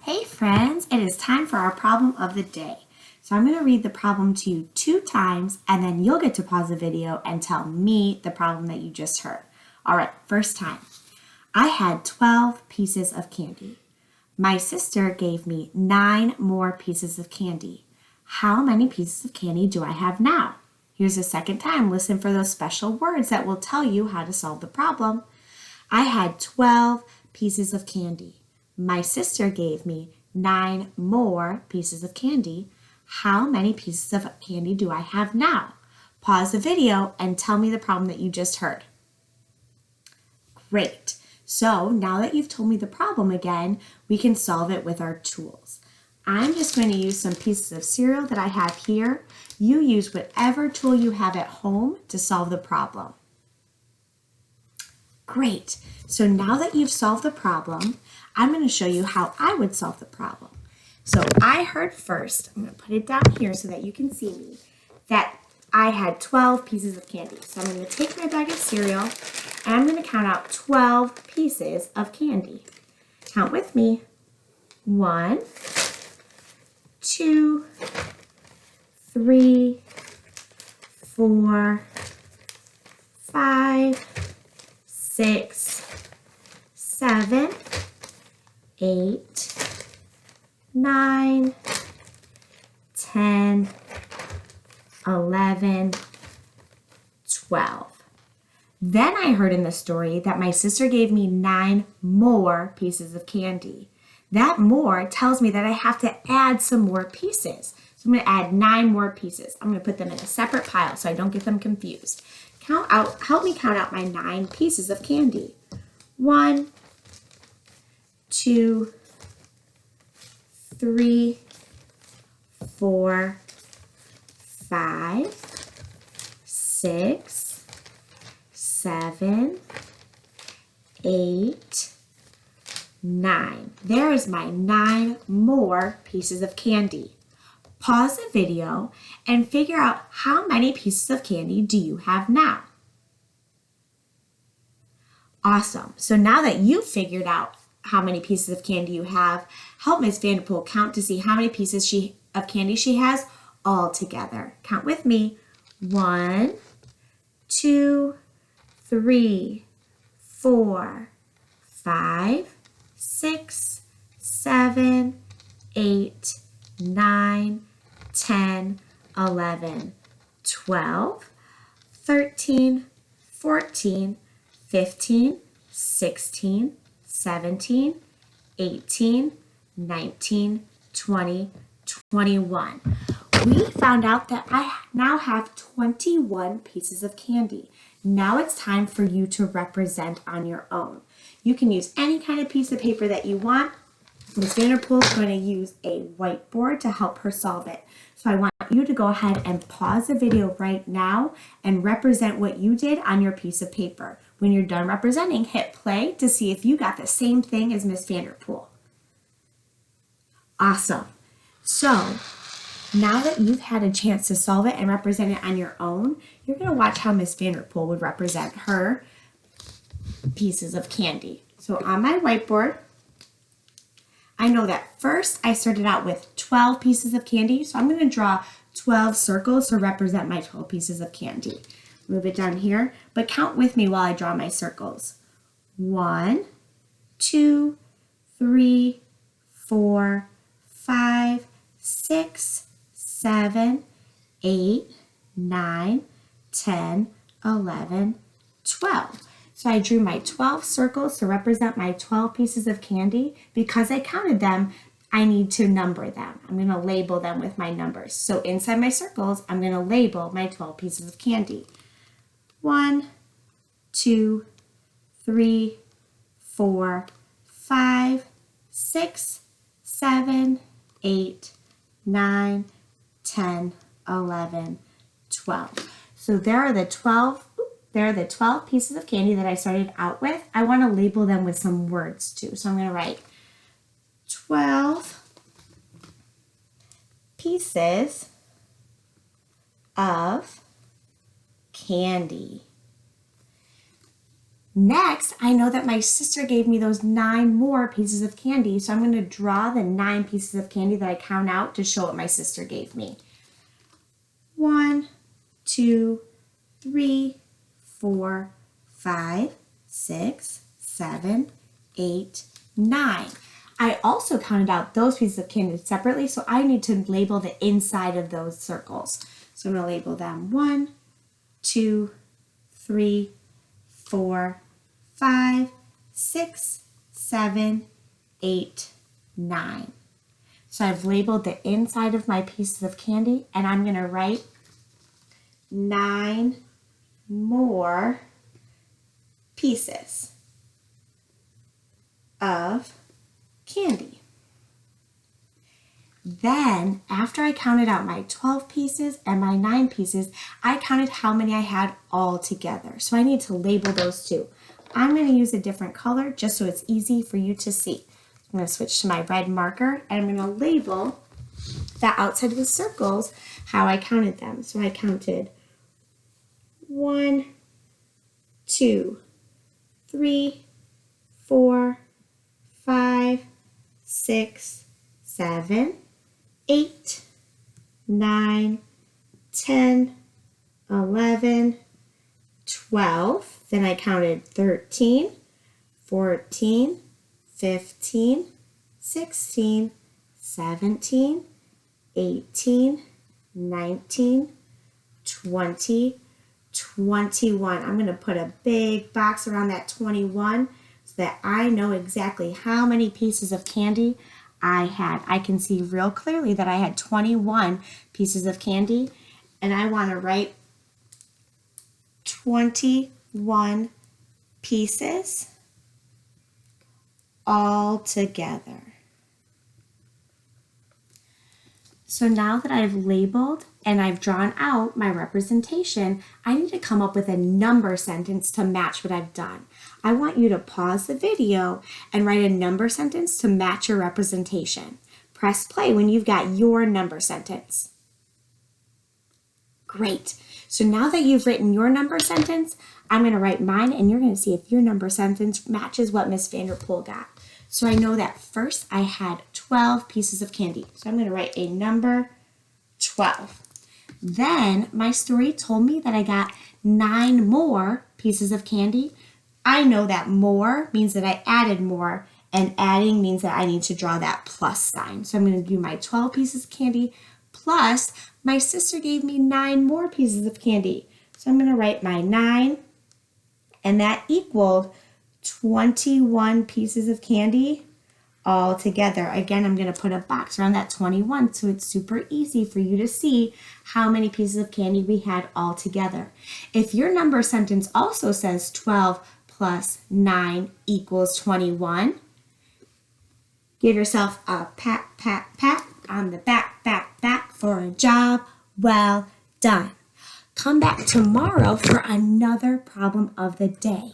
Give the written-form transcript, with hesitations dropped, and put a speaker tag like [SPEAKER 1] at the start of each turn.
[SPEAKER 1] Hey friends, it is time for our problem of the day. So I'm going to read the problem to you 2 times and then you'll get to pause the video and tell me the problem that you just heard. All right, first time. I had 12 pieces of candy. My sister gave me 9 more pieces of candy. How many pieces of candy do I have now? Here's the second time. Listen for those special words that will tell you how to solve the problem. I had 12 pieces of candy. My sister gave me 9 more pieces of candy. How many pieces of candy do I have now? Pause the video and tell me the problem that you just heard. Great. So now that you've told me the problem again, we can solve it with our tools. I'm just going to use some pieces of cereal that I have here. You use whatever tool you have at home to solve the problem. Great. So now that you've solved the problem, I'm going to show you how I would solve the problem. So I heard first, I'm going to put it down here so that you can see me, that I had 12 pieces of candy. So I'm going to take my bag of cereal and I'm going to count out 12 pieces of candy. Count with me. 1, 2, 3, 4, 5, 6, 7, 8, 9, 10, 11, 12. Then I heard in the story that my sister gave me 9 more pieces of candy. That more tells me that I have to add some more pieces. So I'm going to add 9 more pieces. I'm going to put them in a separate pile so I don't get them confused. Help me count out my 9 pieces of candy. 1, 2, 3, 4, 5, 6, 7, 8, 9. There is my 9 more pieces of candy. Pause the video and figure out how many pieces of candy do you have now. Awesome. So now that you've figured out how many pieces of candy you have, help Ms. Vanderpool count to see how many pieces of candy she has all together. Count with me. 1, 2, 3, 4, 5, 6, 7, 8, 9, 10, 11, 12, 13, 14, 15, 16, 17, 18, 19, 20, 21. We found out that I now have 21 pieces of candy. Now it's time for you to represent on your own. You can use any kind of piece of paper that you want. Ms. Vanderpool is going to use a whiteboard to help her solve it. So I want you to go ahead and pause the video right now and represent what you did on your piece of paper. When you're done representing, hit play to see if you got the same thing as Ms. Vanderpool. Awesome. So now that you've had a chance to solve it and represent it on your own, you're going to watch how Ms. Vanderpool would represent her pieces of candy. So on my whiteboard, I know that first I started out with 12 pieces of candy, so I'm going to draw 12 circles to represent my 12 pieces of candy. Move it down here, but count with me while I draw my circles. 1, 2, 3, 4, 5, 6, 7, 8, 9, 10, 11, 12. So I drew my 12 circles to represent my 12 pieces of candy. Because I counted them, I need to number them. I'm going to label them with my numbers. So inside my circles, I'm going to label my 12 pieces of candy. 1, 2, 3, 4, 5, 6, 7, 8, 9, 10, 11, 12. So there are the 12 pieces of candy that I started out with. I want to label them with some words too. So I'm going to write 12 pieces of candy. Next, I know that my sister gave me those 9 more pieces of candy, so I'm going to draw the 9 pieces of candy that I count out to show what my sister gave me. 1, 2, 3, 4, 5, 6, 7, 8, 9. I also counted out those pieces of candy separately, so I need to label the inside of those circles. So I'm going to label them 1, 2, 3, 4, 5, 6, 7, 8, 9. So I've labeled the inside of my pieces of candy, and I'm going to write 9 more pieces of candy. Then, after I counted out my 12 pieces and my 9 pieces, I counted how many I had all together. So I need to label those too. I'm going to use a different color just so it's easy for you to see. I'm going to switch to my red marker and I'm going to label the outside of the circles how I counted them. So I counted 1, 2, 3, 4, 5, 6, 7, 8, 9, 10, 11, 12. Then I counted 13, 14, 15, 16, 17, 18, 19, 20, 21. I'm going to put a big box around that 21 so that I know exactly how many pieces of candy I had. I can see real clearly that I had 21 pieces of candy, and I want to write 21 pieces all together. So now that I've labeled and I've drawn out my representation, I need to come up with a number sentence to match what I've done. I want you to pause the video and write a number sentence to match your representation. Press play when you've got your number sentence. Great. So now that you've written your number sentence, I'm going to write mine and you're going to see if your number sentence matches what Miss Vanderpool got. So I know that first I had 12 pieces of candy. So I'm going to write a number 12. Then my story told me that I got 9 more pieces of candy. I know that more means that I added more, and adding means that I need to draw that plus sign. So I'm going to do my 12 pieces of candy plus my sister gave me 9 more pieces of candy. So I'm going to write my 9, and that equaled 21 pieces of candy all together. Again, I'm going to put a box around that 21 so it's super easy for you to see how many pieces of candy we had all together. If your number sentence also says 12 plus 9 equals 21, give yourself a pat, pat, pat on the back, back, back for a job well done. Come back tomorrow for another problem of the day.